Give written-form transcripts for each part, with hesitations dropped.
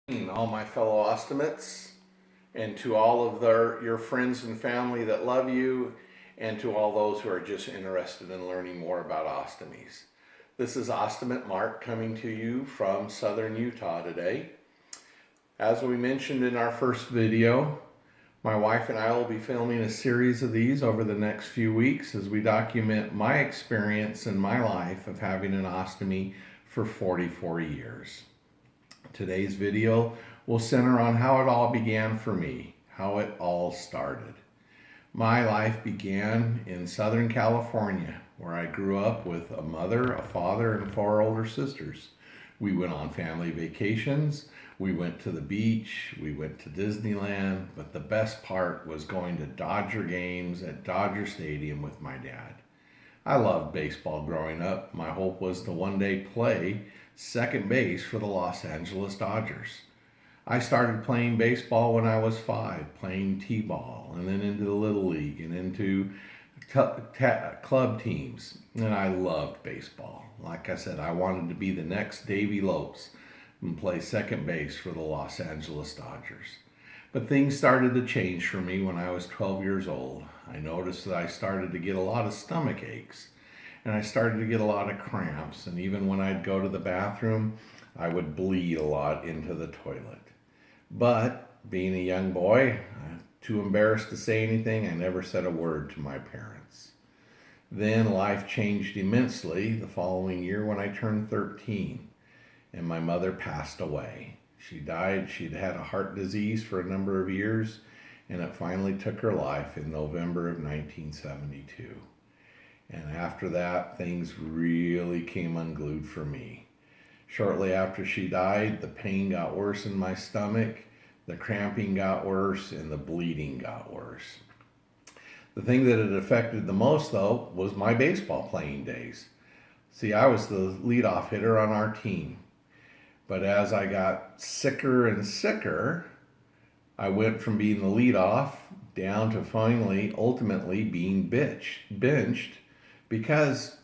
All my fellow ostomates, and to all of your friends and family that love you, and to all those who are just interested in learning more about ostomies. This is Ostomate Mark coming to you from Southern Utah today. As we mentioned in our first video, my wife and I will be filming a series of these over the next few weeks as we document my experience in my life of having an ostomy for 44 years. Today's video will center on how it all began for me, how it all started. My life began in Southern California, where I grew up with a mother, a father, and 4 older sisters. We went on family vacations, we went to the beach, we went to Disneyland, but the best part was going to Dodger games at Dodger Stadium with my dad. I loved baseball growing up. My hope was to one day play second base for the Los Angeles Dodgers. I started playing baseball when I was 5, playing t-ball, and then into the Little League and into club teams. And I loved baseball. Like I said, I wanted to be the next Davy Lopes and play second base for the Los Angeles Dodgers. But things started to change for me when I was 12 years old. I noticed that I started to get a lot of stomach aches, and I started to get a lot of cramps, and even when I'd go to the bathroom, I would bleed a lot into the toilet. But being a young boy, too embarrassed to say anything, I never said a word to my parents. Then life changed immensely the following year when I turned 13, and my mother passed away. She died. She'd had a heart disease for a number of years, and it finally took her life in November of 1972. And after that, things really came unglued for me. Shortly after she died, the pain got worse in my stomach, the cramping got worse, and the bleeding got worse. The thing that it affected the most, though, was my baseball playing days. See, I was the leadoff hitter on our team. But as I got sicker and sicker, I went from being the leadoff down to finally, ultimately being benched because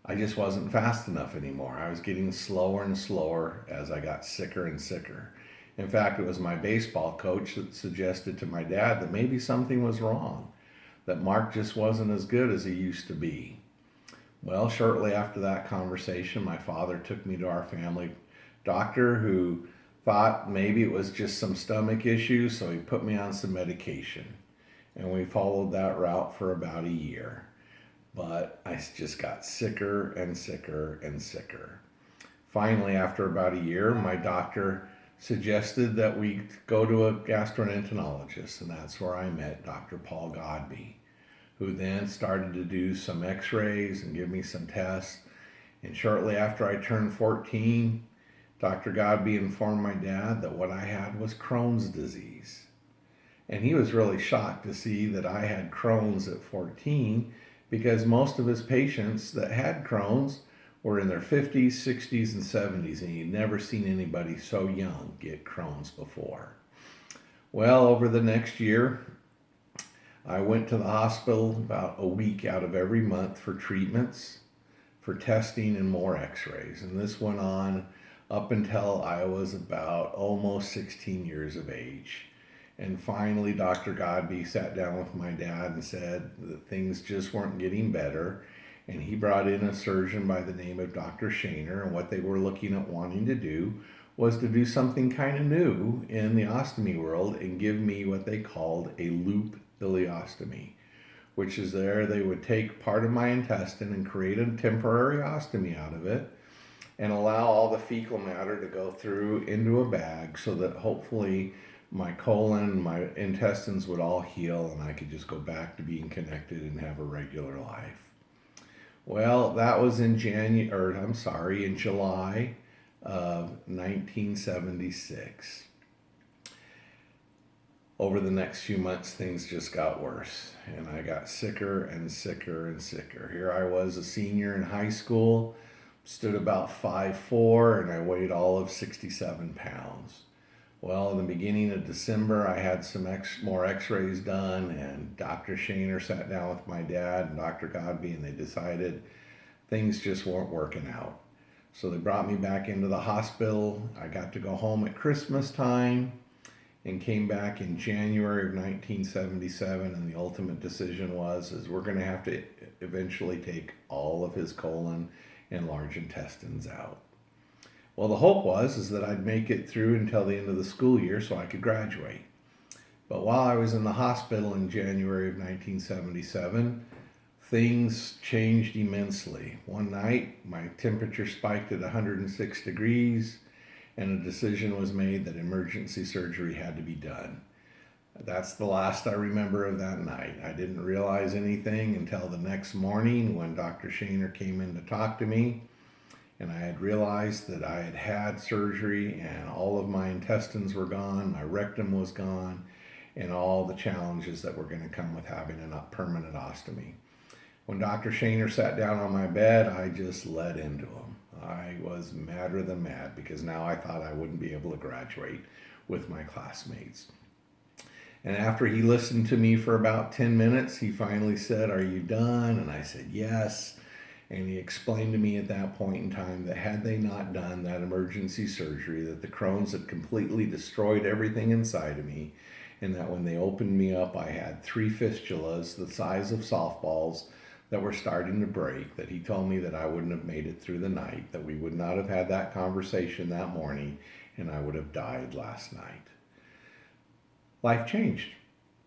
I just wasn't fast enough anymore. I was getting slower and slower as I got sicker and sicker. In fact, it was my baseball coach that suggested to my dad that maybe something was wrong, that Mark just wasn't as good as he used to be. Well, shortly after that conversation, my father took me to our family doctor, who thought maybe it was just some stomach issues, so he put me on some medication. And we followed that route for about a year. But I just got sicker and sicker and sicker. Finally, after about a year, my doctor suggested that we go to a gastroenterologist, and that's where I met Dr. Paul Godby, who then started to do some x-rays and give me some tests. And shortly after I turned 14, Dr. Godby informed my dad that what I had was Crohn's disease. And he was really shocked to see that I had Crohn's at 14, because most of his patients that had Crohn's were in their 50s, 60s, and 70s, and he'd never seen anybody so young get Crohn's before. Well, over the next year, I went to the hospital about a week out of every month for treatments, for testing, and more x-rays. And this went on up until I was about almost 16 years of age. And finally, Dr. Godby sat down with my dad and said that things just weren't getting better. And he brought in a surgeon by the name of Dr. Shaner. And what they were looking at wanting to do was to do something kind of new in the ostomy world and give me what they called a loop ileostomy, which is they would take part of my intestine and create a temporary ostomy out of it and allow all the fecal matter to go through into a bag so that hopefully my colon, my intestines would all heal and I could just go back to being connected and have a regular life. Well, that was in July of 1976. Over the next few months, things just got worse, and I got sicker and sicker and sicker. Here I was, a senior in high school, stood about 5'4", and I weighed all of 67 pounds. Well, in the beginning of December, I had some more x-rays done, and Dr. Shaner sat down with my dad and Dr. Godby, and they decided things just weren't working out. So they brought me back into the hospital. I got to go home at Christmas time and came back in January of 1977, and the ultimate decision is we're going to have to eventually take all of his colon and large intestines out. Well, the hope is that I'd make it through until the end of the school year so I could graduate. But while I was in the hospital in January of 1977, things changed immensely. One night, my temperature spiked at 106 degrees, and a decision was made that emergency surgery had to be done. That's the last I remember of that night. I didn't realize anything until the next morning when Dr. Shaner came in to talk to me, and I had realized that I had had surgery and all of my intestines were gone, my rectum was gone, and all the challenges that were going to come with having a permanent ostomy. When Dr. Shaner sat down on my bed, I just let into him. I was madder than mad because now I thought I wouldn't be able to graduate with my classmates. And after he listened to me for about 10 minutes, he finally said, "Are you done?" And I said, "Yes." And he explained to me at that point in time that had they not done that emergency surgery, that the Crohn's had completely destroyed everything inside of me, and that when they opened me up, I had 3 fistulas the size of softballs that were starting to break, that he told me that I wouldn't have made it through the night, that we would not have had that conversation that morning, and I would have died last night. Life changed.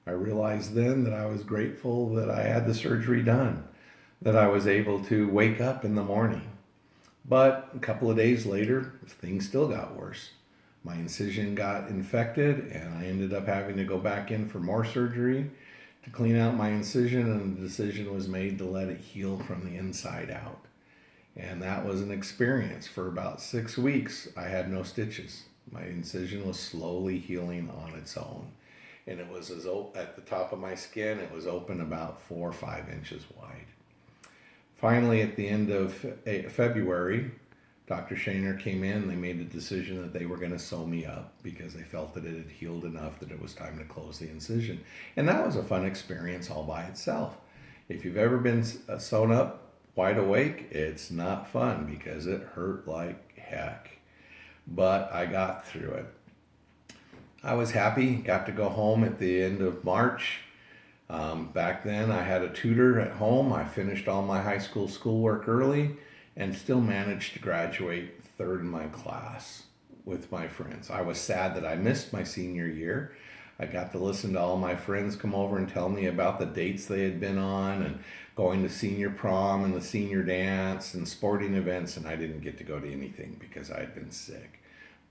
I realized then that I was grateful that I had the surgery done, that I was able to wake up in the morning. But a couple of days later, things still got worse. My incision got infected, and I ended up having to go back in for more surgery to clean out my incision, and the decision was made to let it heal from the inside out. And that was an experience. For about 6 weeks, I had no stitches. My incision was slowly healing on its own. And it was at the top of my skin, it was open about 4 or 5 inches wide. Finally, at the end of February, Dr. Shaner came in. They made the decision that they were going to sew me up because they felt that it had healed enough that it was time to close the incision. And that was a fun experience all by itself. If you've ever been sewn up wide awake, it's not fun because it hurt like heck. But I got through it. I was happy, got to go home at the end of March. Back then I had a tutor at home. I finished all my high school schoolwork early and still managed to graduate 3rd in my class with my friends. I was sad that I missed my senior year. I got to listen to all my friends come over and tell me about the dates they had been on and going to senior prom and the senior dance and sporting events, and I didn't get to go to anything because I had been sick.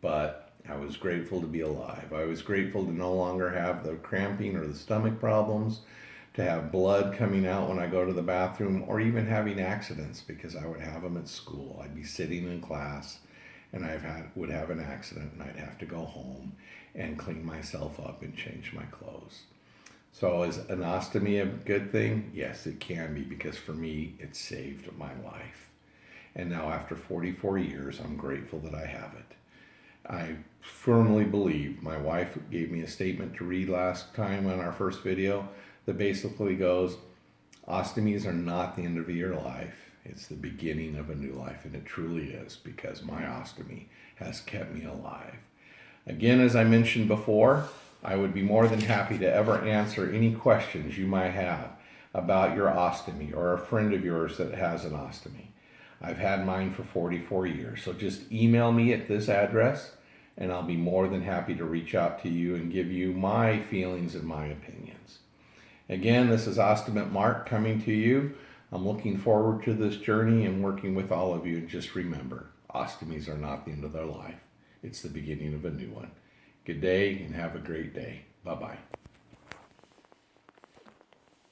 But I was grateful to be alive. I was grateful to no longer have the cramping or the stomach problems, to have blood coming out when I go to the bathroom, or even having accidents, because I would have them at school. I'd be sitting in class and would have an accident, and I'd have to go home and clean myself up and change my clothes. So is an ostomy a good thing? Yes, it can be, because for me, it saved my life. And now after 44 years, I'm grateful that I have it. I firmly believe, my wife gave me a statement to read last time on our first video that basically goes, ostomies are not the end of your life. It's the beginning of a new life, and it truly is, because my ostomy has kept me alive. Again, as I mentioned before, I would be more than happy to ever answer any questions you might have about your ostomy or a friend of yours that has an ostomy. I've had mine for 44 years, so just email me at this address, and I'll be more than happy to reach out to you and give you my feelings and my opinions. Again, this is Ostomate Mark coming to you. I'm looking forward to this journey and working with all of you. And just remember, ostomies are not the end of their life. It's the beginning of a new one. Good day and have a great day. Bye-bye.